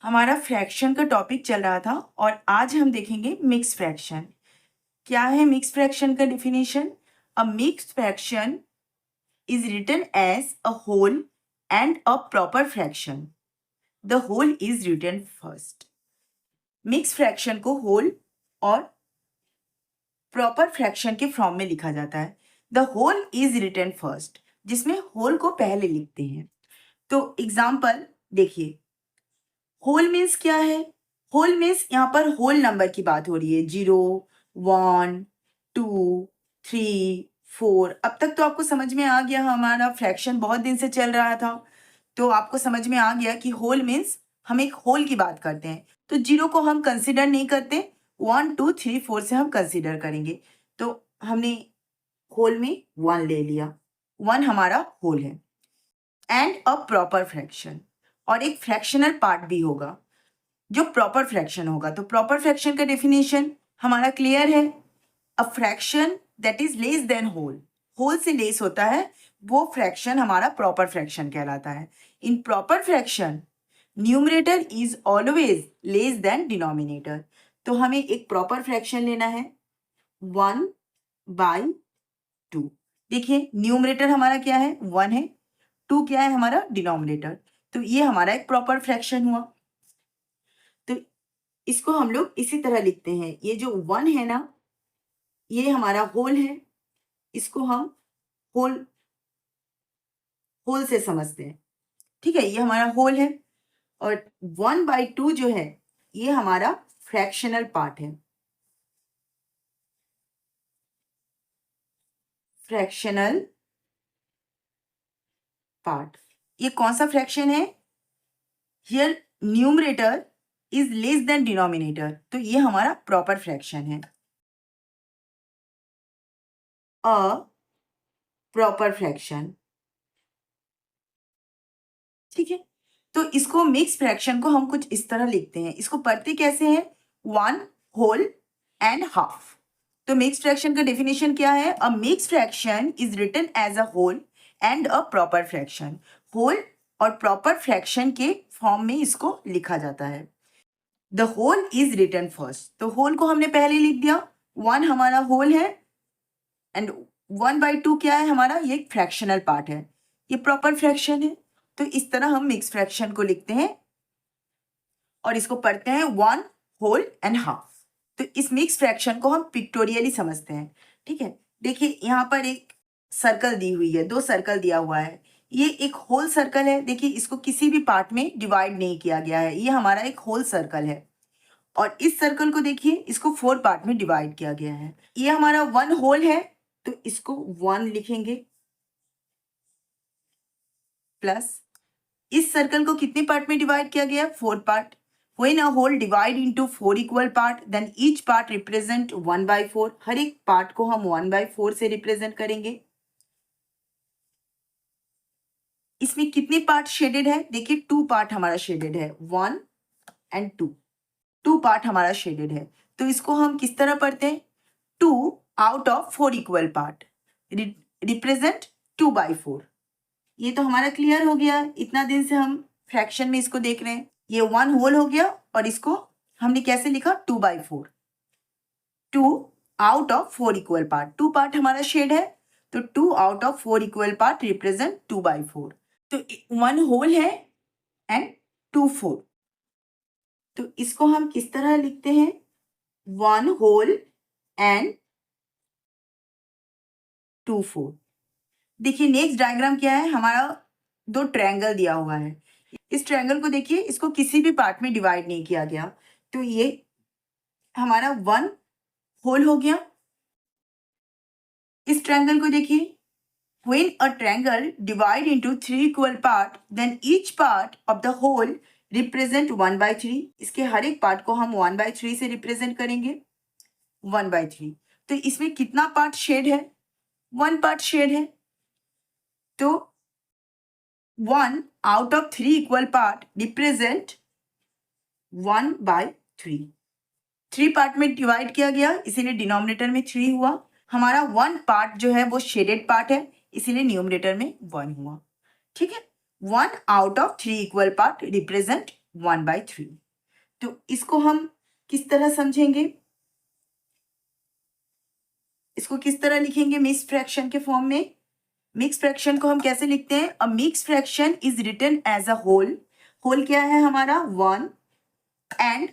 हमारा फ्रैक्शन का टॉपिक चल रहा था और आज हम देखेंगे मिक्स फ्रैक्शन। क्या है मिक्स फ्रैक्शन का definition? A mix fraction is written as a whole and a proper fraction. The whole is written first. Mix fraction को होल और प्रॉपर फ्रैक्शन के फॉर्म में लिखा जाता है। The whole is written first, जिसमें whole को पहले लिखते हैं। तो एग्जाम्पल देखिए, होल मीन्स क्या है? होल मीन्स यहाँ पर होल नंबर की बात हो रही है। 0, 1, 2, 3, 4। अब तक तो आपको समझ में आ गया, हमारा फ्रैक्शन बहुत दिन से चल रहा था तो आपको समझ में आ गया कि होल मीन्स हम एक होल की बात करते हैं। तो 0 को हम कंसिडर नहीं करते, 1, 2, 3, 4 से हम कंसिडर करेंगे। तो हमने होल में 1 ले लिया, 1 हमारा होल है। एंड अ प्रॉपर फ्रैक्शन, और एक फ्रैक्शनल पार्ट भी होगा जो प्रॉपर फ्रैक्शन होगा। तो प्रॉपर फ्रैक्शन का डेफिनेशन हमारा क्लियर है। A fraction that is less than whole, whole से लेस होता है वो फ्रैक्शन हमारा प्रॉपर फ्रैक्शन कहलाता है। In proper fraction numerator is always less than denominator. तो हमें एक प्रॉपर फ्रैक्शन लेना है 1/2। देखिए न्यूमरेटर हमारा क्या है? 1 है, 2 क्या है हमारा? डिनोमिनेटर। तो ये हमारा एक प्रॉपर फ्रैक्शन हुआ। तो इसको हम लोग इसी तरह लिखते हैं। ये जो 1 है ना, ये हमारा होल है, इसको हम होल होल से समझते हैं। ठीक है, ये हमारा होल है। और 1/2 जो है ये हमारा फ्रैक्शनल पार्ट है। फ्रैक्शनल पार्ट, ये कौन सा फ्रैक्शन है? Here numerator is less than denominator, तो ये हमारा प्रॉपर फ्रैक्शन है। अ प्रॉपर फ्रैक्शन, ठीक है। तो इसको मिक्स फ्रैक्शन को हम कुछ इस तरह लिखते हैं। इसको पढ़ते कैसे हैं? 1 होल एंड हाफ। तो मिक्स फ्रैक्शन का डेफिनेशन क्या है? A mix fraction is written as a whole and a proper fraction. Whole और प्रॉपर फ्रैक्शन के फॉर्म में इसको लिखा जाता है। The whole is written first, तो होल को हमने पहले लिख दिया। 1 हमारा होल है एंड 1/2 क्या है हमारा? ये एक फ्रैक्शनल पार्ट है, ये प्रॉपर फ्रैक्शन है। तो इस तरह हम मिक्स फ्रैक्शन को लिखते हैं और इसको पढ़ते हैं 1 होल एंड हाफ। तो इस मिक्स फ्रैक्शन को हम पिक्टोरियली समझते हैं। ठीक है, देखिए यहाँ पर एक सर्कल दी हुई है, 2 सर्कल दिया हुआ है। ये एक होल सर्कल है। देखिए इसको किसी भी पार्ट में डिवाइड नहीं किया गया है, ये हमारा एक होल सर्कल है। और इस सर्कल को देखिए, इसको 4 पार्ट में डिवाइड किया गया है। ये हमारा 1 होल है तो इसको 1 लिखेंगे, प्लस इस सर्कल को कितने पार्ट में डिवाइड किया गया? 4 part. When a whole divide into 4 equal part, then each part represent 1/4। हर एक पार्ट को हम 1/4 से रिप्रेजेंट करेंगे। इसमें कितने पार्ट शेडेड है? देखिए 2 पार्ट हमारा शेडेड है, 1 एंड 2। 2 पार्ट हमारा शेडेड है। तो इसको हम किस तरह पढ़ते हैं? 2 out of 4 equal part represent 2/4। ये तो हमारा क्लियर हो गया। इतना दिन से हम फ्रैक्शन में इसको देख रहे हैं। ये 1 होल हो गया और इसको हमने कैसे लिखा? 2/4। 2 out of 4 equal part, 2 part हमारा शेड है तो 2 out of 4 equal part represent 2/4। तो 1 होल है एंड 2 4। तो इसको हम किस तरह लिखते हैं? 1 होल एंड 2 4। देखिए नेक्स्ट डायग्राम क्या है? हमारा 2 ट्रायंगल दिया हुआ है। इस ट्रायंगल को देखिए, इसको किसी भी पार्ट में डिवाइड नहीं किया गया, तो ये हमारा 1 होल हो गया। इस ट्रायंगल को देखिए, when a triangle divide into 3 equal part, then each part of the whole represent 1/3। इसके हर एक पार्ट को हम 1/3 से रिप्रेजेंट करेंगे, 1/3। तो इसमें कितना पार्ट शेड है? 1 पार्ट शेड है। तो 1 out of 3 equal part represent 1/3। 3 part में डिवाइड किया गया इसीलिए डिनोमिनेटर में 3 हुआ। हमारा 1 पार्ट जो है वो शेडेड पार्ट है इसीलिए न्यूमरेटर में 1 हुआ। ठीक है, 1 out of 3 equal part represent 1/3। तो इसको हम किस तरह समझेंगे, इसको किस तरह लिखेंगे मिक्स फ्रैक्शन के फॉर्म में? मिक्स फ्रैक्शन को हम कैसे लिखते हैं? A mix fraction is written as a whole. Whole क्या है हमारा? 1 एंड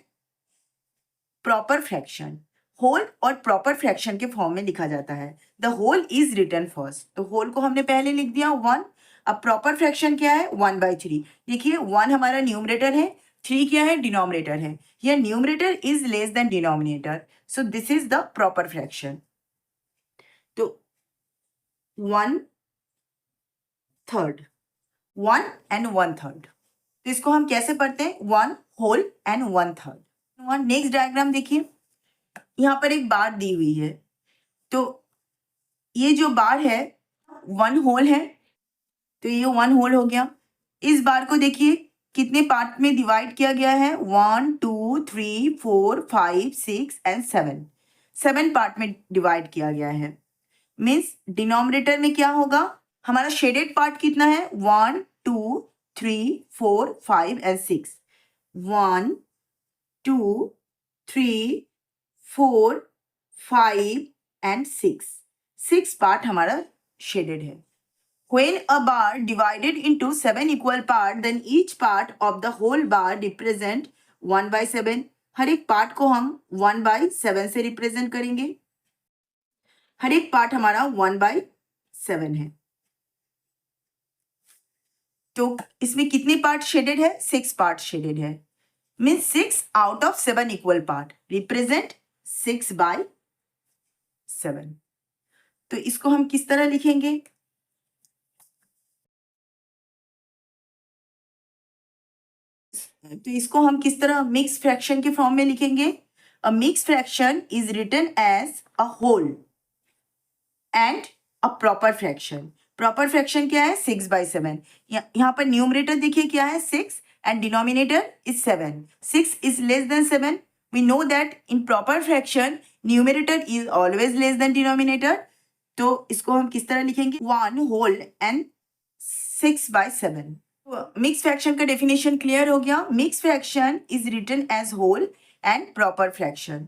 प्रॉपर फ्रैक्शन। होल और प्रॉपर फ्रैक्शन के फॉर्म में लिखा जाता है। The whole is written first, तो होल को हमने पहले लिख दिया 1। अब प्रॉपर फ्रैक्शन क्या है? 1/3। देखिए 1 हमारा न्यूमरेटर है, 3 क्या है? डिनोमिनेटर है। यह numerator is less than denominator, so this is the proper fraction. तो 1/3, 1 एंड 1/3। तो इसको हम कैसे पढ़ते हैं? 1 होल एंड 1/3। नेक्स्ट डायग्राम देखिए, यहाँ पर एक बार दी हुई है। तो ये जो बार है 1 होल है, तो ये 1 होल हो गया। इस बार को देखिए कितने पार्ट में डिवाइड किया गया है? 1 2 3 4 5 6 एंड 7। 7 पार्ट में डिवाइड किया गया है। मीन्स डिनोमिनेटर में क्या होगा? हमारा शेडेड पार्ट कितना है? 1 2 3 4 5 एंड 6। 1 2 3 4 5 एंड 6। 6 पार्ट हमारा शेडेड है। When a bar divided into 7 equal part, then each part of the whole bar represent 1/7। हर एक पार्ट को हम 1/7 से रिप्रेजेंट करेंगे। हर एक पार्ट हमारा 1/7 है। तो इसमें कितने पार्ट शेडेड है? 6 पार्ट शेडेड है। Means 6 out of 7 equal part represent 6/7। तो इसको हम किस तरह लिखेंगे? तो इसको हम किस तरह मिक्स फ्रैक्शन के फॉर्म में लिखेंगे? A mix fraction is written as a whole and a proper fraction. Proper fraction क्या है? 6/7। यहाँ पर न्यूमरेटर देखिए क्या है? 6 and denominator is 7। 6 is less than 7। We know that in proper fraction numerator is always less than denominator. तो इसको हम किस तरह लिखेंगे? 1 होल एंड 6/7। मिक्स फ्रैक्शन का डेफिनेशन क्लियर हो गया। Mix fraction is written as whole and proper fraction.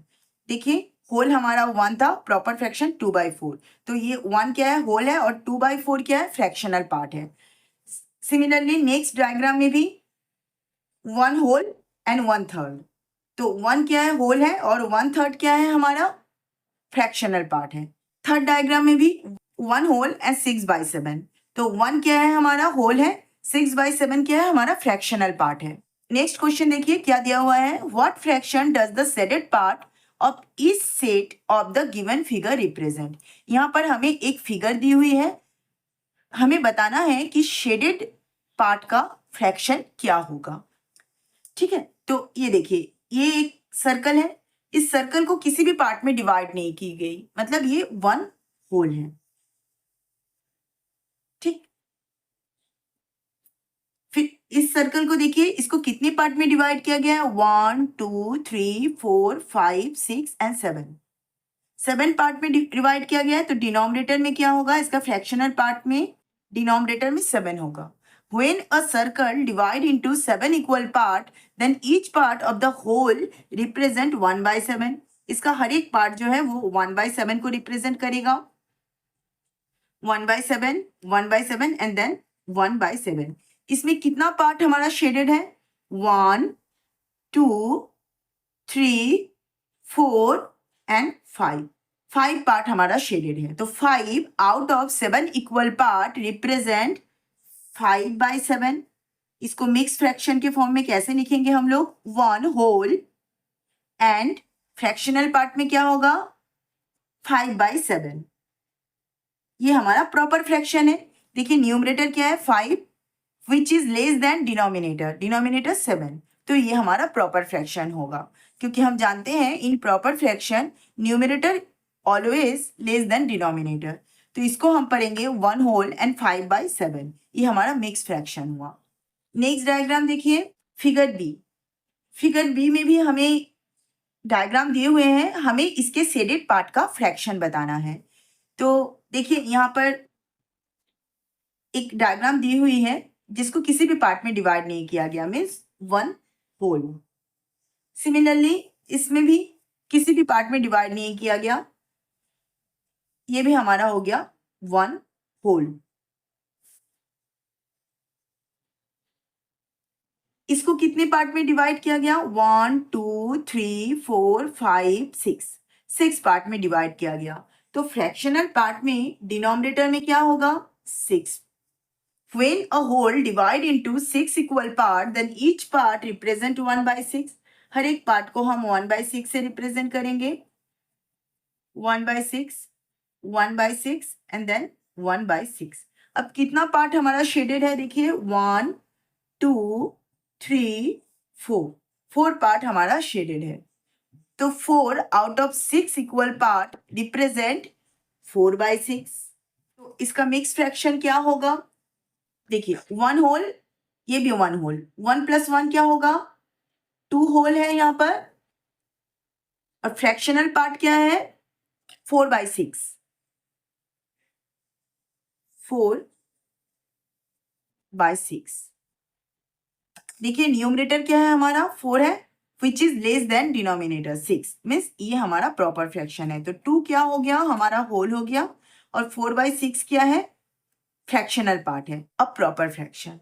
देखिए होल हमारा 1 था, प्रॉपर फ्रैक्शन 2/4। तो ये 1 क्या है? होल है, और 2/4 क्या है? फ्रैक्शनल पार्ट है। सिमिलरली नेक्स्ट डायग्राम में भी 1 होल एंड 1/3। तो 1 क्या है? होल है, और 1/3 क्या है? हमारा फ्रैक्शनल पार्ट है। थर्ड डायग्राम में भी 1 होल एंड 6/7। तो 1 क्या है? हमारा होल है, 6/7 क्या है? हमारा फ्रैक्शनल पार्ट है। नेक्स्ट क्वेश्चन देखिए क्या दिया हुआ है? What fraction does the shaded part of each set of the given figure represent? यहाँ पर हमें एक फिगर दी हुई है, हमें बताना है कि शेडेड पार्ट का फ्रैक्शन क्या होगा। ठीक है, तो ये देखिए ये एक सर्कल है, इस सर्कल को किसी भी पार्ट में डिवाइड नहीं की गई, मतलब ये 1 होल है। ठीक, फिर इस सर्कल को देखिए, इसको कितने पार्ट में डिवाइड किया गया है? 1 2 3 4 5 6 एंड 7। 7 पार्ट में डिवाइड किया गया है, तो डिनोमिनेटर में क्या होगा? इसका फ्रैक्शनल पार्ट में डिनोमिनेटर में 7 होगा। When a circle divide into 7 equal part, then each part of the whole represent 1/7। इसका हर एक पार्ट जो है वो 1/7 को रिप्रेजेंट करेगा। 1/7, 1/7 एंड देन 1/7। इसमें कितना पार्ट हमारा शेडेड है? 1 2 3 4 एंड 5। 5 पार्ट हमारा शेडेड है। तो 5 out of 7 equal part represent 5/7। इसको मिक्स फ्रैक्शन के फॉर्म में कैसे लिखेंगे हम लोग? 1 होल एंड फ्रैक्शनल पार्ट में क्या होगा? 5/7। ये हमारा प्रॉपर फ्रैक्शन है। देखिए न्यूमरेटर क्या है? 5 which is less than denominator, denominator 7। तो ये हमारा प्रॉपर फ्रैक्शन होगा, क्योंकि हम जानते हैं इन proper fraction numerator always less than denominator. तो इसको हम पढ़ेंगे 1 होल एंड 5/7। ये हमारा मिक्स फ्रैक्शन हुआ। नेक्स्ट डायग्राम देखिए, फिगर बी। फिगर बी में भी हमें डायग्राम दिए हुए हैं, हमें इसके शेडेड पार्ट का फ्रैक्शन बताना है। तो देखिए यहाँ पर एक डायग्राम दी हुई है जिसको किसी भी पार्ट में डिवाइड नहीं किया गया, मीन्स 1 होल। सिमिलरली इसमें भी किसी भी पार्ट में डिवाइड नहीं किया गया, ये भी हमारा हो गया 1 होल। इसको कितने पार्ट में डिवाइड किया गया? 1 2 3 4 5 6 पार्ट में डिवाइड किया गया। तो फ्रैक्शनल पार्ट में डिनोमिनेटर में क्या होगा? 6। When a whole divide into 6 equal part, then each part represent 1/6. हर एक पार्ट को हम 1/6 से रिप्रेजेंट करेंगे। 1/6, 1/6 एंड देन 1/6। अब कितना पार्ट हमारा शेडेड है? देखिए 1 2 3 4, 4 पार्ट हमारा शेडेड है। तो 4 out of 6 equal part represent 4/6। तो इसका मिक्स फ्रैक्शन क्या होगा? देखिए 1 होल, ये भी 1 होल, 1 + 1 क्या होगा? 2 होल है यहाँ पर। और फ्रैक्शनल पार्ट क्या है? 4/6, 4/6। देखिए न्यूमरेटर क्या है हमारा? 4 है, which is less than denominator 6, means ये हमारा प्रॉपर फ्रैक्शन है। तो 2 क्या हो गया? हमारा होल हो गया। और 4/6 क्या है? फ्रैक्शनल पार्ट है, अ प्रॉपर फ्रैक्शन।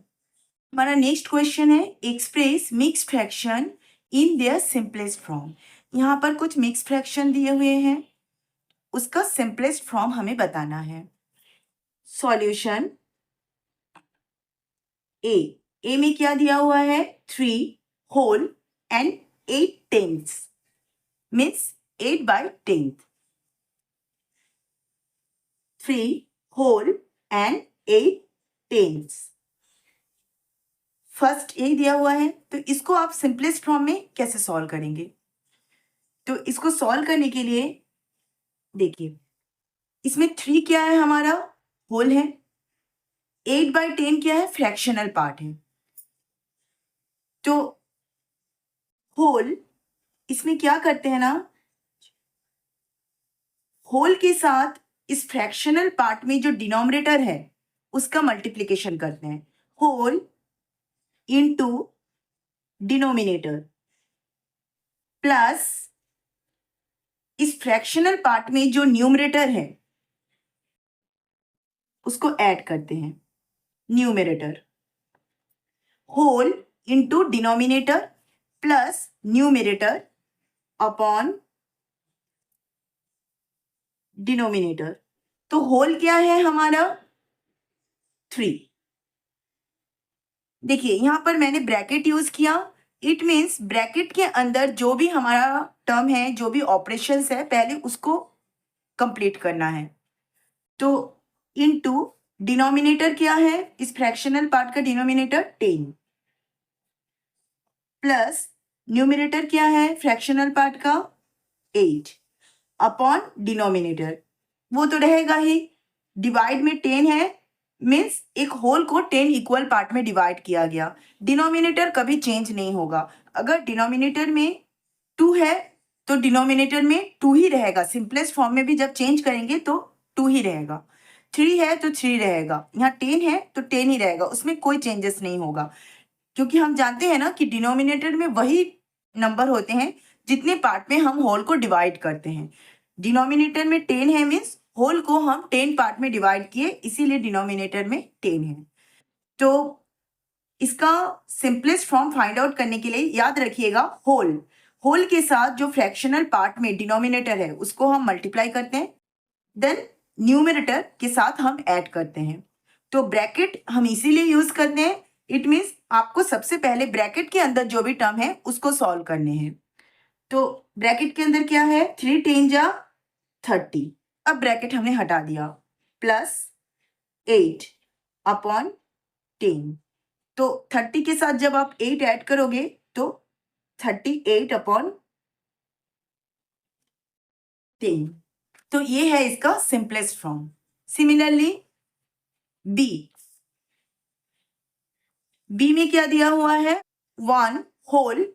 हमारा नेक्स्ट क्वेश्चन है, express mix fraction in their simplest form. यहाँ पर कुछ मिक्स फ्रैक्शन दिए हुए हैं, उसका सिंपलेस्ट फॉर्म हमें बताना है। सॉल्यूशन ए में क्या दिया हुआ है? 3 whole and 8 tenths, means 8/10। 3 whole and 8 tenths. First A दिया हुआ है, तो इसको आप सिंपलेस्ट फॉर्म में कैसे सॉल्व करेंगे? तो इसको सॉल्व करने के लिए देखिए, इसमें 3 क्या है? हमारा होल है। 8/10 क्या है? फ्रैक्शनल पार्ट है। तो होल, इसमें क्या करते हैं ना, होल के साथ इस फ्रैक्शनल पार्ट में जो डिनोमिनेटर है उसका मल्टीप्लिकेशन करते हैं। होल इनटू डिनोमिनेटर प्लस इस फ्रैक्शनल पार्ट में जो न्यूमरेटर है उसको ऐड करते हैं, numerator. Whole into denominator plus numerator upon denominator. तो होल क्या है हमारा? 3। देखिए यहां पर मैंने ब्रैकेट यूज किया, इट मीन्स ब्रैकेट के अंदर जो भी हमारा टर्म है, जो भी ऑपरेशंस है, पहले उसको कंप्लीट करना है। तो इनटू डिनोमिनेटर क्या है? इस फ्रैक्शनल पार्ट का डिनोमिनेटर 10 प्लस न्यूमिनेटर क्या है फ्रैक्शनल पार्ट का? 8 अपॉन डिनोमिनेटर, वो तो रहेगा ही। डिवाइड में 10 है, मीन्स एक होल को 10 इक्वल पार्ट में डिवाइड किया गया। डिनोमिनेटर कभी चेंज नहीं होगा। अगर डिनोमिनेटर में 2 है तो डिनोमिनेटर में 2 ही रहेगा। सिंपलेस्ट फॉर्म में भी जब चेंज करेंगे तो 2 ही रहेगा। 3 है तो 3 रहेगा, यहाँ 10 है तो 10 ही रहेगा, उसमें कोई चेंजेस नहीं होगा। क्योंकि हम जानते हैं ना कि डिनोमिनेटर में वही नंबर होते हैं जितने पार्ट में हम होल को डिवाइड करते हैं। डिनोमिनेटर में 10 है, मीन्स होल को हम 10 पार्ट में डिवाइड किए, इसीलिए डिनोमिनेटर में 10 है। तो इसका सिंपलेस्ट फॉर्म फाइंड आउट करने के लिए याद रखिएगा, होल के साथ जो फ्रैक्शनल पार्ट में डिनोमिनेटर है उसको हम मल्टीप्लाई करते हैं, देन न्यूमरेटर के साथ हम ऐड करते हैं। तो ब्रैकेट हम इसीलिए यूज करते हैं, इट मीन्स आपको सबसे पहले ब्रैकेट के अंदर जो भी टर्म है उसको सॉल्व करने हैं। तो ब्रैकेट के अंदर क्या है? 3 10 जा 30। अब ब्रैकेट हमने हटा दिया, प्लस 8 अपॉन 10। तो 30 के साथ जब आप 8 ऐड करोगे तो 38 अपॉन 10। तो ये है इसका सिंपलेस्ट फॉर्म। सिमिलरली बी में क्या दिया हुआ है? 1 होल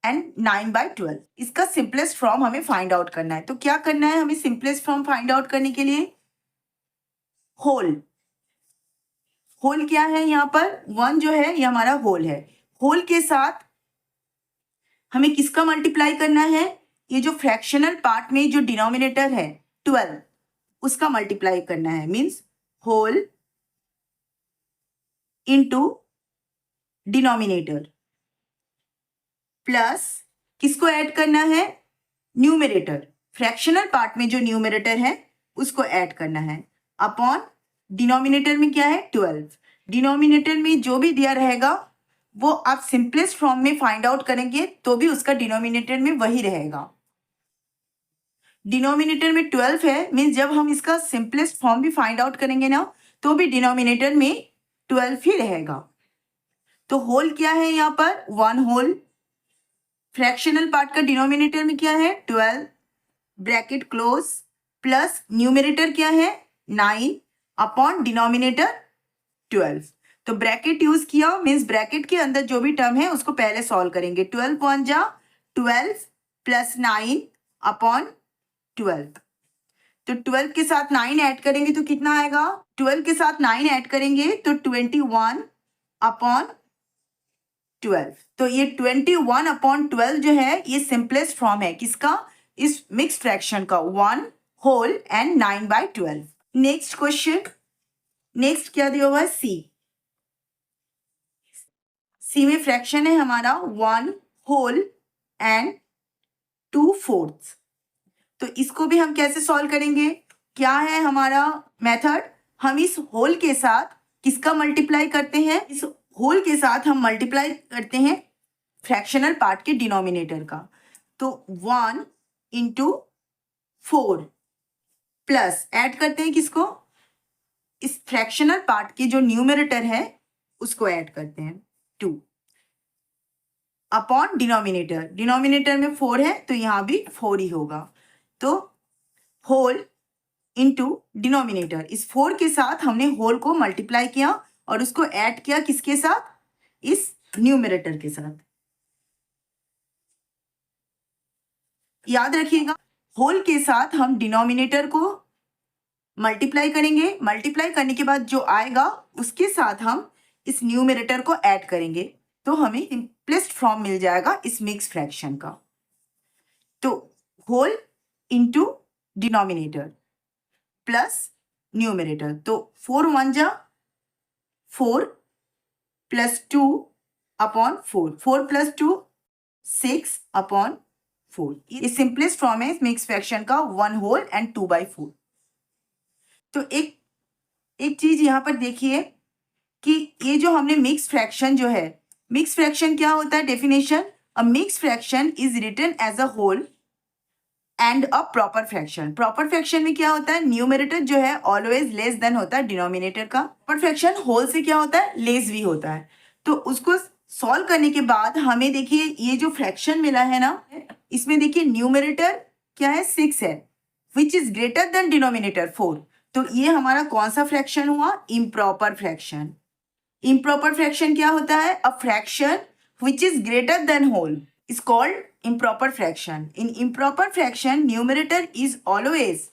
एंड 9/12। इसका सिंपलेस्ट फॉर्म हमें फाइंड आउट करना है। तो क्या करना है हमें सिंपलेस्ट फॉर्म फाइंड आउट करने के लिए? होल क्या है यहाँ पर? 1 जो है ये हमारा होल है। होल के साथ हमें किसका मल्टीप्लाई करना है, ये जो फ्रैक्शनल पार्ट में जो डिनोमिनेटर है 12 उसका मल्टीप्लाई करना है, means whole into denominator plus किसको ऐड करना है, न्यूमरेटर, फ्रैक्शनल पार्ट में जो न्यूमरेटर है उसको ऐड करना है अपॉन डिनोमिनेटर में क्या है 12। डिनोमिनेटर में जो भी दिया रहेगा वो आप सिंपलेस्ट फॉर्म में फाइंड आउट करेंगे तो भी उसका डिनोमिनेटर में वही रहेगा। डिनोमिनेटर में 12 है, मीन्स जब हम इसका सिंपलेस्ट फॉर्म भी फाइंड आउट करेंगे ना तो भी डिनोमिनेटर में 12 ही रहेगा। तो होल क्या है यहाँ पर, 1 होल, फ्रैक्शनल पार्ट का डिनोमिनेटर में क्या है 12 ब्रैकेट क्लोज प्लस न्यूमरेटर क्या है 9 अपॉन डिनोमिनेटर 12। तो ब्रैकेट यूज किया, मीन्स ब्रैकेट के अंदर जो भी टर्म है उसको पहले सॉल्व करेंगे। 12 1 जा 12 प्लस 9 अपॉन 12। तो 12 के साथ 9 ऐड करेंगे तो कितना आएगा, 12 के साथ 9 ऐड करेंगे तो 21 अपॉन 12। तो ये 21 अपॉन 12 जो है ये सिंपलेस्ट फॉर्म है किसका, इस मिक्स्ड फ्रैक्शन का, 1 whole and 9/12। Next question, next क्या दिया हुआ है, सी में फ्रैक्शन है हमारा 1 होल एंड 2/4। तो इसको भी हम कैसे सॉल्व करेंगे, क्या है हमारा मेथड, हम इस होल के साथ किसका मल्टीप्लाई करते हैं, इस होल के साथ हम मल्टीप्लाई करते हैं फ्रैक्शनल पार्ट के डिनोमिनेटर का। तो 1 इंटू 4 प्लस ऐड करते हैं किसको, इस फ्रैक्शनल पार्ट के जो न्यूमरेटर है उसको ऐड करते हैं 2 अपॉन डिनोमिनेटर, डिनोमिनेटर में 4 है तो यहां भी 4 ही होगा। तो होल इंटू डिनोमिनेटर, इस 4 के साथ हमने होल को मल्टीप्लाई किया और उसको ऐड किया किसके साथ, इस न्यूमरेटर के साथ। याद रखिएगा होल के साथ हम डिनोमिनेटर को मल्टीप्लाई करेंगे, मल्टीप्लाई करने के बाद जो आएगा उसके साथ हम इस न्यूमरेटर को ऐड करेंगे तो हमें सिंपलेस्ट फॉर्म मिल जाएगा इस मिक्स फ्रैक्शन का। तो whole into denominator plus numerator, तो 4 1 जा 4 प्लस 2 अपॉन 4, 4 प्लस 2 6 अपॉन 4। ये सिंपलेस्ट फॉर्म है मिक्स फ्रैक्शन का, 1 होल एंड 2/4। तो एक चीज यहाँ पर देखिए कि ये जो हमने मिक्स फ्रैक्शन जो है, मिक्स फ्रैक्शन क्या होता है, definition, a mix fraction is written as a whole and a proper fraction. Proper fraction में क्या होता है, न्यूमरेटर जो है ऑलवेज लेस देन होता है डिनोमिनेटर का। प्रॉपर फ्रैक्शन होल से क्या होता है, लेस भी होता है। तो उसको सॉल्व करने के बाद हमें देखिए ये जो फ्रैक्शन मिला है ना, इसमें देखिए न्यूमरेटर क्या है 6 है विच इज ग्रेटर देन डिनोमिनेटर 4। तो ये हमारा कौन सा फ्रैक्शन हुआ, इम्प्रॉपर फ्रैक्शन। इम्प्रॉपर फ्रैक्शन क्या होता है, a fraction which is greater than whole is called improper fraction. In improper fraction, numerator is always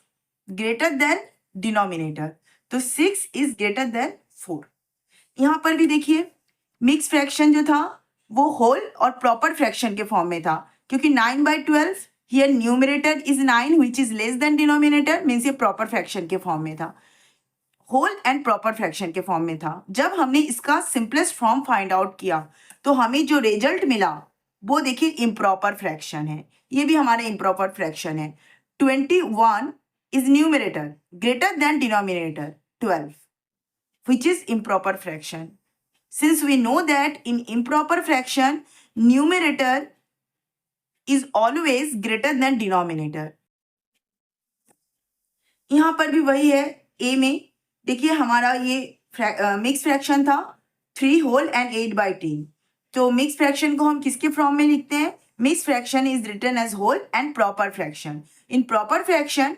greater than denominator. तो 6 is greater than 4. यहाँ पर भी देखिए मिक्स फ्रैक्शन जो था वो होल और प्रॉपर फ्रैक्शन के फॉर्म में था, क्योंकि 9/12 here numerator is 9 which is less than denominator, means ये प्रॉपर फ्रैक्शन के फॉर्म में था, होल एंड प्रॉपर फ्रैक्शन के फॉर्म में था। जब हमने इसका सिंपलेस्ट फॉर्म फाइंड आउट किया तो हमें जो रिजल्ट मिला वो देखिए इम्प्रॉपर फ्रैक्शन है, ये भी हमारा इम्प्रॉपर फ्रैक्शन है। 21 is numerator greater than denominator 12 which is improper fraction. Since we know that in improper fraction numerator is always greater than denominator. यहाँ पर भी वही है, a में देखिए हमारा ये मिक्स फ्रैक्शन था 3 होल एंड 8/10। तो मिक्स फ्रैक्शन को हम किसके फॉर्म में लिखते हैं, mix fraction is written as whole and proper fraction. In proper fraction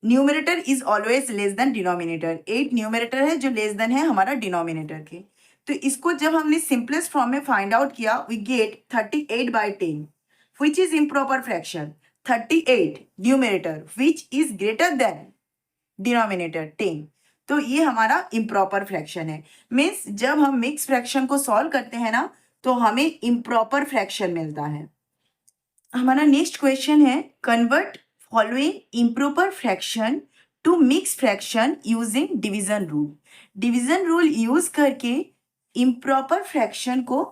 numerator is always less than denominator, 8 numerator है जो लेस देन है हमारा डिनोमिनेटर के। तो इसको जब हमने सिंपलेस्ट फॉर्म में फाइंड आउट किया we get 38/10 which is improper fraction. 38 numerator which is greater than denominator 10, तो ये हमारा इम्प्रॉपर फ्रैक्शन है। मीन्स जब हम मिक्स फ्रैक्शन को सॉल्व करते हैं ना तो हमें इम्प्रॉपर फ्रैक्शन मिलता है। हमारा नेक्स्ट क्वेश्चन है, convert following improper fraction to mix fraction using division rule. Division rule use करके इम्प्रॉपर फ्रैक्शन को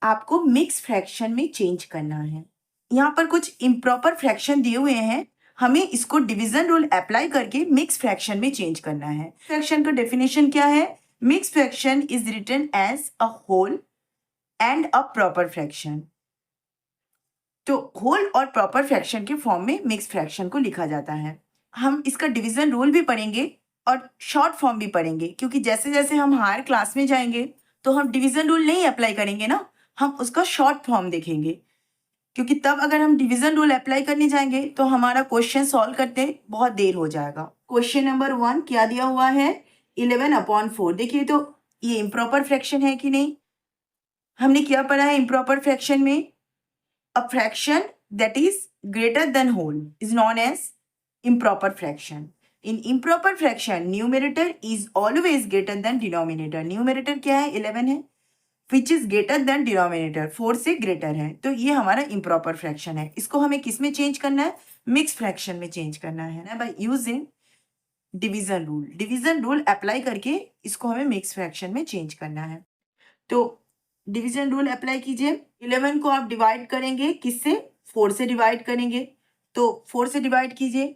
आपको मिक्स फ्रैक्शन में चेंज करना है। यहाँ पर कुछ इम्प्रॉपर फ्रैक्शन दिए हुए हैं, हमें इसको डिवीजन रूल अप्लाई करके मिक्स फ्रैक्शन में चेंज करना है। फ्रैक्शन का डेफिनेशन क्या है? Mix fraction is written as a whole and a proper fraction. तो होल और प्रॉपर फ्रैक्शन के फॉर्म में मिक्स फ्रैक्शन को लिखा जाता है। हम इसका डिवीजन रूल भी पढ़ेंगे और शॉर्ट फॉर्म भी पढ़ेंगे, क्योंकि जैसे जैसे हम हायर क्लास में जाएंगे तो हम डिवीजन रूल नहीं अप्लाई करेंगे ना, हम उसका शॉर्ट फॉर्म देखेंगे, क्योंकि तब अगर हम डिवीजन रूल अप्लाई करने जाएंगे तो हमारा क्वेश्चन सॉल्व करते बहुत देर हो जाएगा। क्वेश्चन नंबर 1 क्या दिया हुआ है? 11/4। देखिए तो ये इम्प्रॉपर फ्रैक्शन है कि नहीं? हमने क्या पढ़ा है इम्प्रॉपर फ्रैक्शन में? A fraction that is greater than whole is known as improper fraction. In improper fraction, numerator is always greater than denominator. Numerator क्या है? 11 है, which is greater than denominator, 4 से greater है। तो ये हमारा improper fraction है। इसको हमें किस में चेंज करना है? मिक्स फ्रैक्शन में चेंज करना है ना, by using division rule. Division rule apply करके इसको हमें मिक्स फ्रैक्शन में चेंज करना है। तो डिवीजन रूल अप्लाई कीजिए। 11 को आप डिवाइड करेंगे किससे? 4 से डिवाइड करेंगे। तो 4 से डिवाइड कीजिए।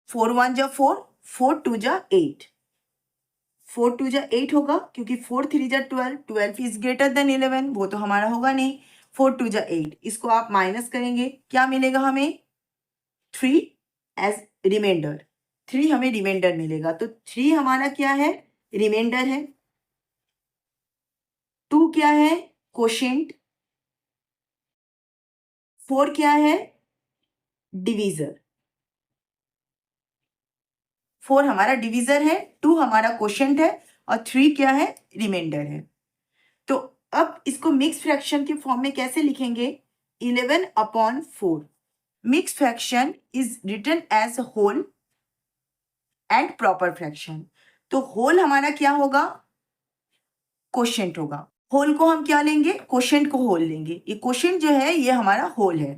4 1 जा 4, 4 2 जा 8, 4 2 जा 8 होगा, क्योंकि 4 3 जा 12, 12 इज ग्रेटर देन 11, वो तो हमारा होगा नहीं। 4 2 जा 8, इसको आप माइनस करेंगे, क्या मिलेगा हमें? 3 एज रिमाइंडर। 3 हमें रिमाइंडर मिलेगा। तो 3 हमारा क्या है? रिमाइंडर है। 2 क्या है? कोशेंट। 4 क्या है? डिवीजर। 4 हमारा डिवीजर है, 2 हमारा कोशेंट है और 3 क्या है? रिमाइंडर है। तो अब इसको मिक्स फ्रैक्शन के फॉर्म में कैसे लिखेंगे? 11/4। Mix fraction is written as whole and proper fraction. तो होल हमारा क्या होगा? कोशेंट होगा। होल को हम क्या लेंगे? कोशेंट को होल लेंगे। ये कोशेंट जो है ये हमारा होल है।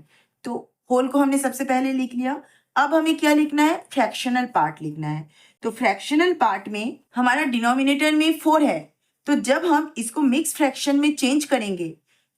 तो होल को हमने सबसे पहले लिख लिया। अब हमें क्या लिखना है? फ्रैक्शनल पार्ट लिखना है। तो फ्रैक्शनल पार्ट में हमारा डिनोमिनेटर में 4 है, तो जब हम इसको मिक्स फ्रैक्शन में चेंज करेंगे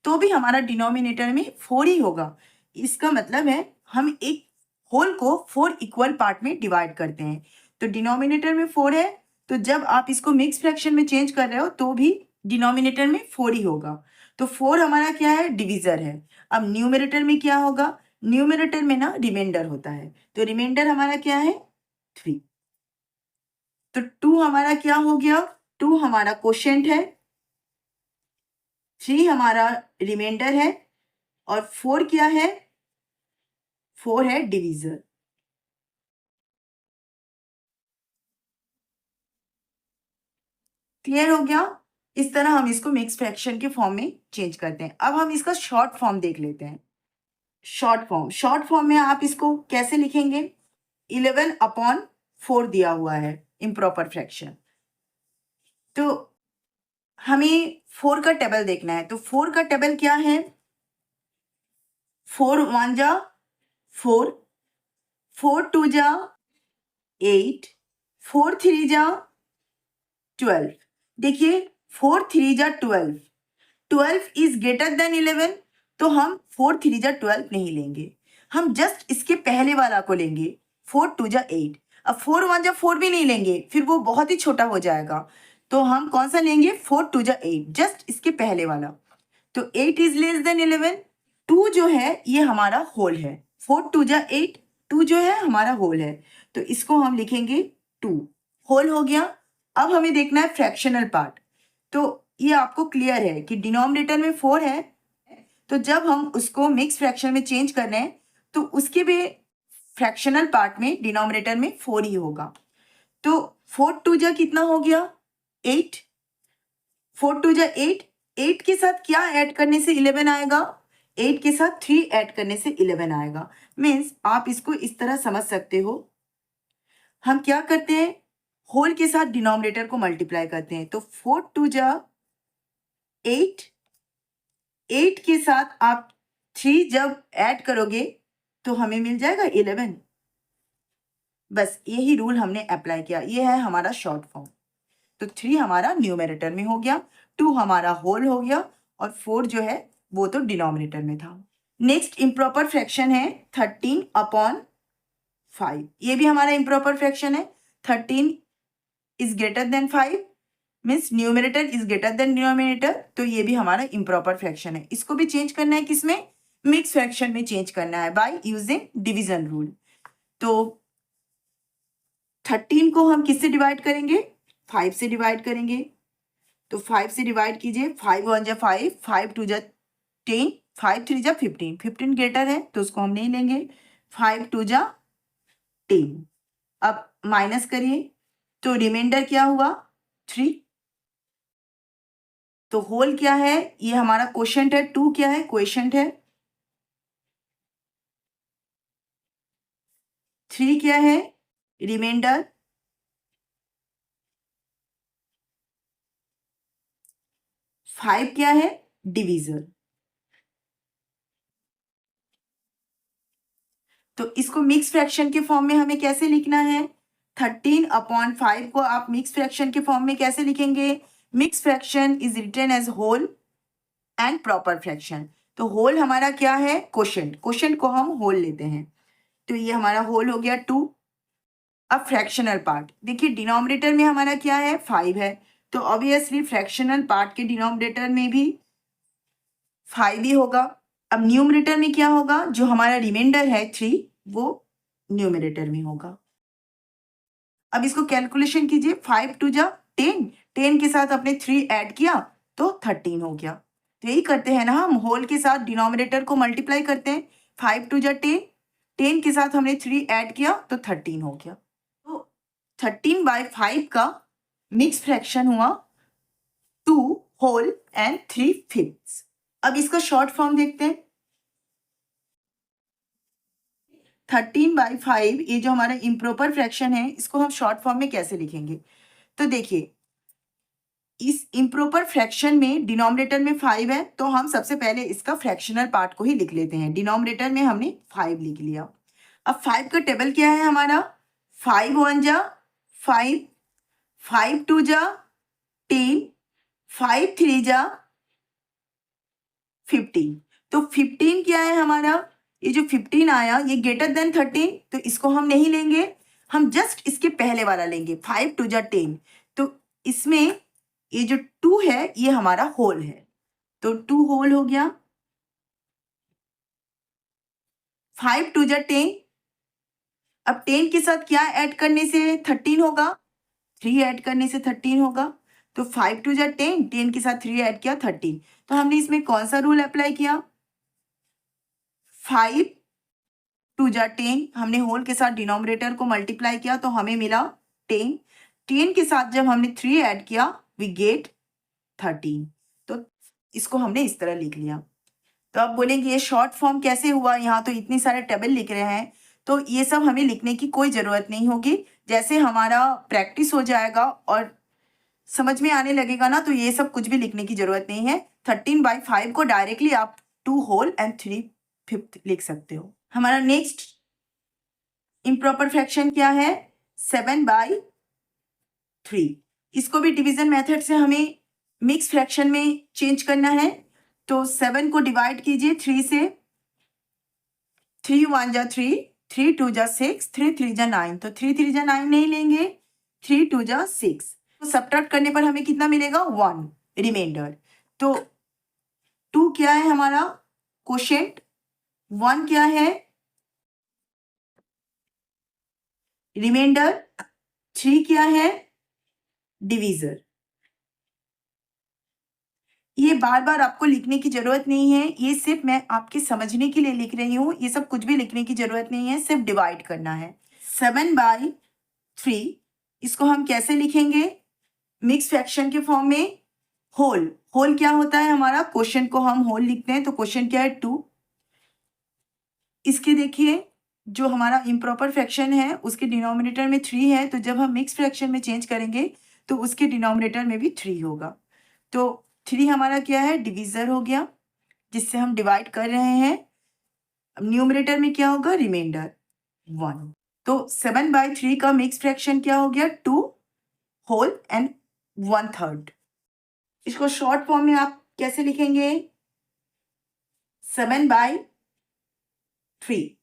तो भी हमारा डिनोमिनेटर में 4 ही होगा। इसका मतलब है हम एक होल को 4 इक्वल पार्ट में डिवाइड करते हैं। तो डिनोमिनेटर में 4 है, तो जब आप इसको मिक्स फ्रैक्शन में चेंज कर रहे हो तो भी डिनोमिनेटर में 4 ही होगा। तो 4 हमारा क्या है? डिवीजर है। अब न्यूमरेटर में क्या होगा? न्यूमरेटर में ना रिमाइंडर होता है, तो रिमाइंडर हमारा क्या है? 3। तो 2 हमारा क्या हो गया? 2 हमारा कोशेंट है, 3 हमारा रिमाइंडर है और 4 क्या है? 4 है डिवीजर। क्लियर हो गया? इस तरह हम इसको मिक्स फ्रैक्शन के फॉर्म में चेंज करते हैं। अब हम इसका शॉर्ट फॉर्म देख लेते हैं। शॉर्ट फॉर्म में आप इसको कैसे लिखेंगे? 11/4 दिया हुआ है इम्प्रॉपर फ्रैक्शन। तो हमें 4 का टेबल देखना है। तो 4 का टेबल क्या है? 4 1 जा 4, 4 2 जा 8, 4 3 जा 12। देखिए 4 3 जा 12, 12 इज ग्रेटर देन 11, तो हम 4 3 जा 12 नहीं लेंगे, हम जस्ट इसके पहले वाला को लेंगे। 4 2 जा 8। अब 4 1 जा 4 भी नहीं लेंगे, फिर वो बहुत ही छोटा हो जाएगा। तो हम कौन सा लेंगे? 4 2 जा 8, जस्ट इसके पहले वाला। तो 8 इज लेस देन 11। 2 जो है ये हमारा होल है। 4 2 जा 8, 2 जो है हमारा होल है, तो इसको हम लिखेंगे 2। होल हो गया। अब हमें देखना है फ्रैक्शनल पार्ट। तो ये आपको क्लियर है कि डिनोमिनेटर में 4 है, तो जब हम उसको मिक्स फ्रैक्शन में चेंज कर रहे हैं तो उसके भी फ्रैक्शनल पार्ट में डिनोमिनेटर में 4 ही होगा। तो 4 2 जा कितना हो गया? 8। 4 2 जा 8, 8 के साथ क्या ऐड करने से 11 आएगा? 8 के साथ 3 ऐड करने से 11 आएगा। मीन्स आप इसको इस तरह समझ सकते हो, हम क्या करते हैं? होल के साथ डिनोमिनेटर को मल्टीप्लाई करते हैं। तो 4 2 जा 8 8 के साथ आप 3 जब ऐड करोगे तो हमें मिल जाएगा 11। बस यही रूल हमने अप्लाई किया, ये है हमारा शॉर्ट फॉर्म। तो 3 हमारा न्यूमरेटर में हो गया, 2 हमारा होल हो गया और 4 जो है वो तो डिनोमिनेटर में था। नेक्स्ट इम्प्रॉपर फ्रैक्शन है 13/5। ये भी हमारा इम्प्रॉपर फ्रैक्शन है। 13 is greater then 5 means numerator is greater than denominator, तो ये भी हमारा इम्प्रॉपर फ्रैक्शन है। इसको भी चेंज करना है किसमें? मिक्स फ्रैक्शन में चेंज करना है बाय यूजिंग डिवीजन रूल। तो 13 को हम किससे डिवाइड करेंगे? 5 से डिवाइड करेंगे। तो 5 से डिवाइड कीजिए, 5 1 जा 5, 5 2 जा 10, 5 3 जा 15। 15 ग्रेटर है तो उसको हम नहीं लेंगे। 5 2 जा 10। अब माइनस करिए तो रिमाइंडर क्या हुआ? 3। तो होल क्या है? ये हमारा क्वोशंट है। 2 क्या है? क्वोशंट है। 3 क्या है? रिमाइंडर। 5 क्या है? डिवीजर। तो इसको मिक्स फ्रैक्शन के फॉर्म में हमें कैसे लिखना है? 13/5 को आप मिक्स फ्रैक्शन के फॉर्म में कैसे लिखेंगे? Mix fraction is written as whole and proper fraction. तो होल हमारा क्या है? क्वोशंट। क्वोशंट को हम होल लेते हैं। तो ये हमारा होल हो गया 2। अब फ्रैक्शनल पार्ट देखिए, डिनोमिनेटर में हमारा क्या है? 5 है। तो ऑब्वियसली फ्रैक्शनल पार्ट के डिनोमिनेटर में भी 5 ही होगा। अब न्यूमरेटर में क्या होगा? जो हमारा रिमाइंडर है 3 वो न्यूमरेटर में होगा। अब इसको कैलकुलेशन कीजिए, 5 2 जा 10, 10 के साथ आपने 3 ऐड किया तो 13 हो गया। तो यही करते हैं ना, हम होल के साथ डिनोमिनेटर को मल्टीप्लाई करते हैं। 5 2 जा 10, 10 के साथ हमने 3 ऐड किया तो 13 हो गया। तो 13/5 का मिक्स फ्रैक्शन हुआ 2 होल एंड 3/5। अब इसका शॉर्ट फॉर्म देखते हैं। 13/5 ये जो हमारा इम्प्रॉपर फ्रैक्शन है, इसको हम शॉर्ट फॉर्म में कैसे लिखेंगे? तो देखिए, इस इम्प्रॉपर फ्रैक्शन में डिनोमिनेटर में 5 है तो हम सबसे पहले इसका फ्रैक्शनल पार्ट को ही लिख लेते हैं। डिनोमिनेटर में हमने 5 लिख लिया। अब 5 का टेबल क्या है हमारा? 5 1 जा 5, 5 2 जा 10, 5 3 जा 15। तो 15 क्या है हमारा? ये जो 15 आया ये ग्रेटर देन 13, तो इसको हम नहीं लेंगे, हम जस्ट इसके पहले वाला लेंगे। 5 2 जा 10। तो इसमें ये जो 2 है ये हमारा होल है, तो 2 होल हो गया। 5 2 जा 10। अब 10 के साथ क्या ऐड करने से 13 होगा? 3 ऐड करने से 13 होगा। तो 5 2 जा 10, 10 के साथ 3 ऐड किया 13। तो हमने इसमें कौन सा रूल अप्लाई किया? 5 2 जा 10, हमने होल के साथ डिनोमिनेटर को मल्टीप्लाई किया तो हमें मिला 10। 10 के साथ जब हमने 3 ऐड किया वी गेट 13। तो इसको हमने इस तरह लिख लिया। तो आप बोलेंगे ये शॉर्ट फॉर्म कैसे हुआ? यहाँ तो इतनी सारे टेबल लिख रहे हैं। तो ये सब हमें लिखने की कोई ज़रूरत नहीं होगी। जैसे हमारा प्रैक्टिस हो जाएगा और समझ में आने लगेगा ना, तो ये सब कुछ भी लिखने की ज़रूरत नहीं है। 13/5 को डायरेक्टली आप 2 होल एंड 3/5 लिख सकते हो। हमारा नेक्स्ट इम्प्रॉपर फ्रैक्शन क्या है? 7/3। इसको भी डिवीजन मेथड से हमें मिक्स फ्रैक्शन में चेंज करना है। तो 7 को डिवाइड कीजिए 3 से। 3 1 जा 3, 3 2 जा 6, 3 3 जा 9। तो 3 3 जा 9 नहीं लेंगे, 3 2 जा 6। तो सब्ट्रैक्ट करने पर हमें कितना मिलेगा? 1 रिमाइंडर। तो 2 क्या है हमारा? क्वोशंट। 1 क्या है? रिमाइंडर। 3 क्या है? डिवीजर। ये बार बार आपको लिखने की जरूरत नहीं है, ये सिर्फ मैं आपके समझने के लिए लिख रही हूँ। ये सब कुछ भी लिखने की जरूरत नहीं है, सिर्फ डिवाइड करना है। 7/3 इसको हम कैसे लिखेंगे? मिक्स फ्रैक्शन के फॉर्म में। होल, होल क्या होता है हमारा? क्वोशंट को हम होल लिखते हैं, तो क्वोशंट क्या है? 2। इसके देखिए, जो हमारा इम्प्रॉपर फ्रैक्शन है उसके डिनोमिनेटर में 3 है, तो जब हम मिक्स फ्रैक्शन में चेंज करेंगे तो उसके डिनोमिनेटर में भी 3 होगा। तो 3 हमारा क्या है? डिवीजर हो गया। जिससे हम डिवाइड कर रहे हैं। अब न्यूमरेटर में क्या होगा, रिमाइंडर 1। तो 7/3 का मिक्स फ्रैक्शन क्या हो गया, 2 होल एंड 1/3। इसको शॉर्ट फॉर्म में आप कैसे लिखेंगे, 7/3।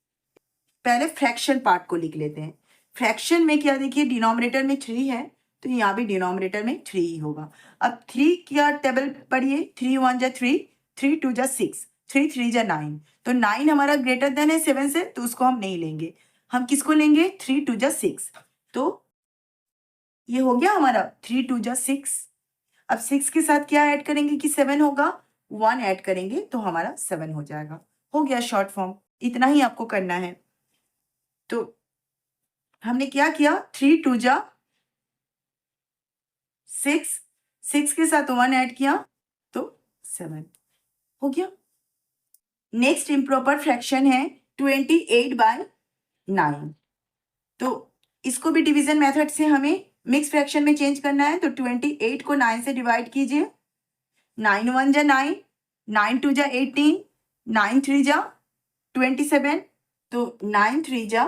पहले फ्रैक्शन पार्ट को लिख लेते हैं। फ्रैक्शन में क्या, देखिए डिनोमिनेटर में 3 है तो यहाँ भी डिनोमिनेटर में 3 ही होगा। अब 3 क्या टेबल पढ़िए, 3 1 जा 3, 3 2 जा 6, 3 3 जा 9। तो 9 हमारा ग्रेटर देन है 7 से, तो उसको हम नहीं लेंगे। हम किसको लेंगे, 3 2 जा 6। तो ये हो गया हमारा 3 2 जा 6। अब 6 के साथ क्या ऐड करेंगे कि 7 होगा, 1 ऐड करेंगे तो हमारा 7 हो जाएगा। हो गया शॉर्ट फॉर्म। इतना ही आपको करना है। तो हमने क्या किया, 3 2 जा 6, 6 के साथ 1 ऐड किया तो 7 हो गया। नेक्स्ट इम्प्रॉपर फ्रैक्शन है 28/9। तो इसको भी डिवीजन मेथड से हमें मिक्स फ्रैक्शन में चेंज करना है। तो 28 को 9 से डिवाइड कीजिए। 9 1 जा 9, 9 2 जा 18, 9 3 जा 27। तो 9 3 जा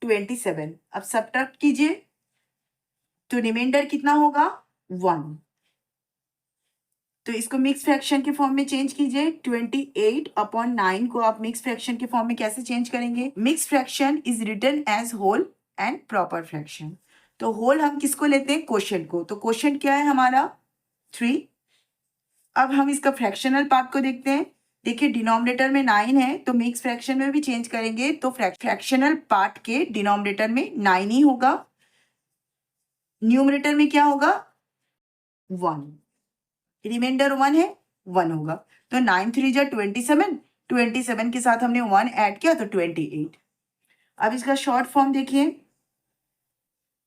27। अब सबट्रैक्ट कीजिए तो रिमाइंडर कितना होगा, 1। तो इसको मिक्स फ्रैक्शन के फॉर्म में चेंज कीजिए। 28/9 को आप मिक्स फ्रैक्शन के फॉर्म में कैसे चेंज करेंगे, mix fraction is written as whole and proper fraction. तो होल हम किसको लेते हैं, क्वोशिएंट को। तो क्वोशिएंट क्या है हमारा, 3। अब हम इसका फ्रैक्शनल पार्ट को देखते हैं। देखिए डिनोमिनेटर में 9 है तो मिक्स फ्रैक्शन में भी चेंज करेंगे तो फ्रैक्शनल पार्ट के डिनोमिनेटर में 9 ही होगा, न्यूमरेटर में क्या होगा, 1। रिमाइंडर 1 है, 1 होगा। तो 9 3 जा 27, 27 के साथ हमने 1 ऐड किया तो 28। अब इसका शॉर्ट फॉर्म देखिए,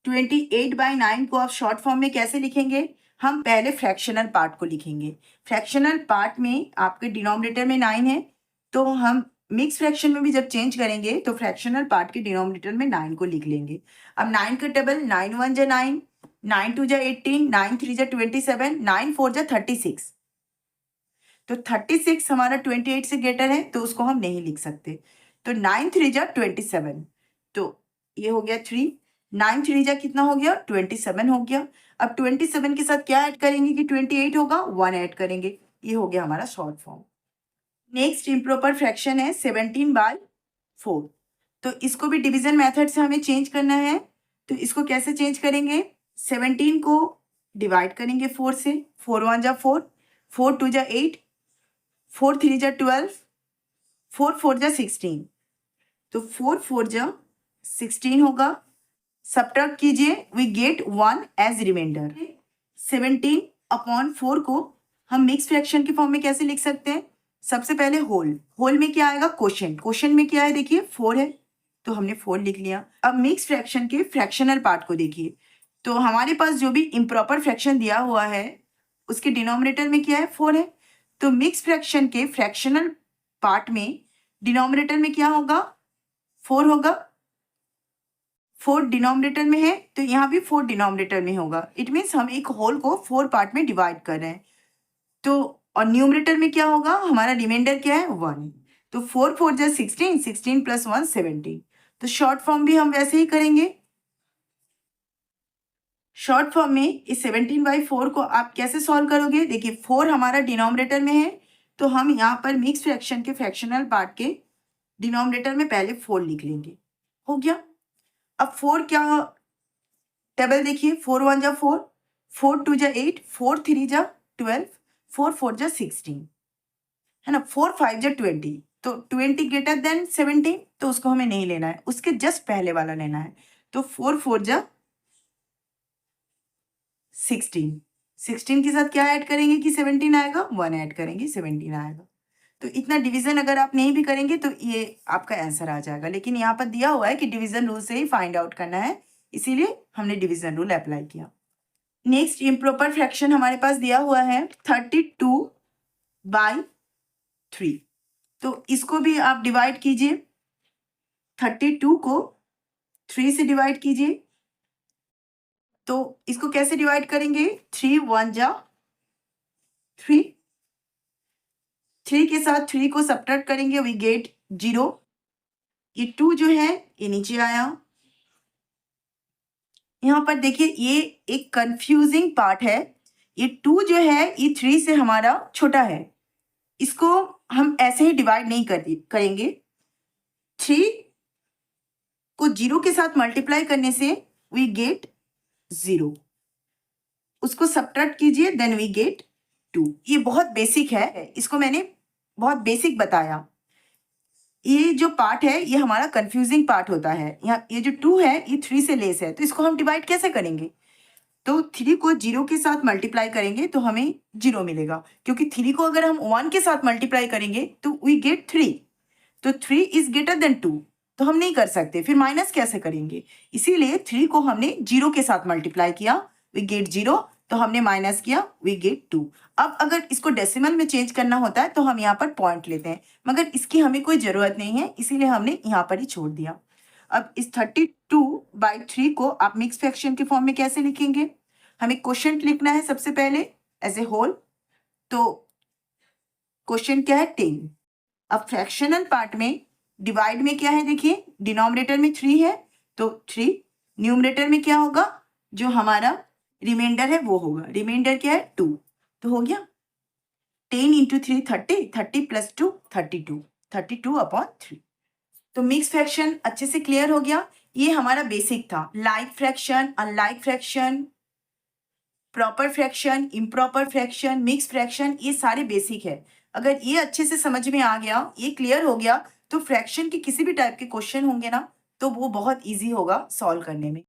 28/9 को आप शॉर्ट फॉर्म में कैसे लिखेंगे, हम पहले फ्रैक्शनल पार्ट को लिखेंगे। फ्रैक्शनल पार्ट में आपके डिनोमिनेटर में 9 है तो हम मिक्स फ्रैक्शन में भी जब चेंज करेंगे तो फ्रैक्शनल पार्ट के डिनोमिनेटर में 9 को लिख लेंगे। अब 9 का टेबल, 9 1 जा 9, 9 2 जा 18, 9 3 जा 27, 9 4 जा 36। तो 36 हमारा 28 से ग्रेटर है तो उसको हम नहीं लिख सकते। तो 9 3 जा 27। तो ये हो गया 3, 9 3 जा कितना हो गया, 27 हो गया। अब 27 के साथ क्या ऐड करेंगे कि 28 होगा, 1 ऐड करेंगे। ये हो गया हमारा short form. Next improper fraction है 17/4। तो इसको भी डिवीजन मेथड से हमें चेंज करना है। तो इसको कैसे चेंज करेंगे, 17 को डिवाइड करेंगे 4 से, 4 1 जा 4, 4 2 जा 8, 4 3 जा 12, 4 4 जा 16। तो 4 4 जा 16 होगा। सबट्रैक्ट कीजिए, वी गेट 1 एज रिमाइंडर। 17/4 को हम मिक्स फ्रैक्शन के फॉर्म में कैसे लिख सकते हैं, सबसे पहले होल, होल में क्या आएगा, क्वोशिएंट, क्वोशिएंट में क्या है देखिए 4 है तो हमने 4 लिख लिया। अब मिक्स फ्रैक्शन के फ्रैक्शनल पार्ट को देखिए। तो हमारे पास जो भी इम्प्रॉपर फ्रैक्शन दिया हुआ है उसके डिनोमिनेटर में क्या है, 4 है। तो मिक्स फ्रैक्शन के फ्रैक्शनल पार्ट में डिनोमिनेटर में क्या होगा, 4 होगा। 4 डिनोमिनेटर में है तो यहाँ भी 4 डिनोमिनेटर में होगा। इट मीन्स हम एक होल को 4 पार्ट में डिवाइड कर रहे हैं। तो और न्यूमरेटर में क्या होगा, हमारा रिमाइंडर क्या है, 1। तो 4 4 जा 16, 16 + 1 17। तो शॉर्ट फॉर्म भी हम वैसे ही करेंगे। शॉर्ट फॉर्म में इस 17/4 को आप कैसे सॉल्व करोगे, देखिए 4 हमारा डिनोमिनेटर में है तो हम यहाँ पर मिक्स फ्रैक्शन के फ्रैक्शनल पार्ट के डिनोमिनेटर में पहले 4 लिख लेंगे। हो गया। अब 4 क्या टेबल देखिए, 4 1 जा 4, 4 2 जा 8, 4 3 जा 12, 4 4 जा 16, है ना, 4 5 जा 20। तो 20 ग्रेटर देन 17 तो उसको हमें नहीं लेना है, उसके जस्ट पहले वाला लेना है। तो 4 4 जा 16, 16 के साथ क्या ऐड करेंगे कि 17 आएगा, 1 ऐड करेंगे 17 आएगा। तो इतना डिवीजन अगर आप नहीं भी करेंगे तो ये आपका आंसर आ जाएगा। लेकिन यहाँ पर दिया हुआ है कि डिवीजन रूल से ही फाइंड आउट करना है, इसीलिए हमने डिवीजन रूल अप्लाई किया। नेक्स्ट इम्प्रॉपर फ्रैक्शन हमारे पास दिया हुआ है 32/3। तो इसको भी आप डिवाइड कीजिए, 32 को 3 से डिवाइड कीजिए। तो इसको कैसे डिवाइड करेंगे, 3 1 जा 3, 3 के साथ 3 को सब्ट्रैक्ट करेंगे, वी गेट 0। ये 2 जो है ये नीचे आया। यहाँ पर देखिए ये एक कंफ्यूजिंग पार्ट है। ये 2 जो है ये 3 से हमारा छोटा है, इसको हम ऐसे ही डिवाइड नहीं करेंगे। 3 को 0 के साथ मल्टीप्लाई करने से वी गेट 0, उसको सब्ट्रैक्ट कीजिए, देन वी गेट 2। ये बहुत बेसिक है, इसको मैंने बहुत बेसिक बताया। ये जो पार्ट है ये हमारा कंफ्यूजिंग पार्ट होता है। यहाँ ये जो 2 है ये 3 से लेस है, तो इसको हम डिवाइड कैसे करेंगे? तो 3 को 0 के साथ मल्टीप्लाई करेंगे तो हमें 0 मिलेगा, क्योंकि 3 को अगर हम 1 के साथ मल्टीप्लाई करेंगे तो वी गेट 3। तो 3 इज ग्रेटर देन 2, तो हम नहीं कर सकते, फिर माइनस कैसे करेंगे? इसीलिए 3 को हमने 0 के साथ मल्टीप्लाई किया, वी गेट 0, तो हमने माइनस किया, वी गेट 2। अब अगर इसको डेसिमल में चेंज करना होता है तो हम यहाँ पर पॉइंट लेते हैं, मगर इसकी हमें कोई ज़रूरत नहीं है, इसीलिए हमने यहाँ पर ही छोड़ दिया। अब इस 32/3 को आप मिक्स फ्रैक्शन के फॉर्म में कैसे लिखेंगे? हमें क्वोशिएंट लिखना है सबसे पहले एज ए होल, तो क्वोशिएंट क्या है? 10। अब फ्रैक्शनल पार्ट में डिवाइड में क्या है? देखिए डिनोमिनेटर में 3 है तो 3, न्यूमरेटर में क्या होगा? जो हमारा रिमाइंडर है वो होगा। रिमाइंडर क्या है? 2। तो हो गया 10 × 3 30, 30 + 2 32, 32/3। तो मिक्स फ्रैक्शन अच्छे से क्लियर हो गया। ये हमारा बेसिक था। Like fraction, unlike fraction, proper fraction, improper fraction, mix fraction, ये सारे बेसिक है। अगर ये अच्छे से समझ में आ गया, ये क्लियर हो गया, तो फ्रैक्शन के किसी भी टाइप के क्वेश्चन होंगे ना तो वो बहुत ईजी होगा सॉल्व करने में।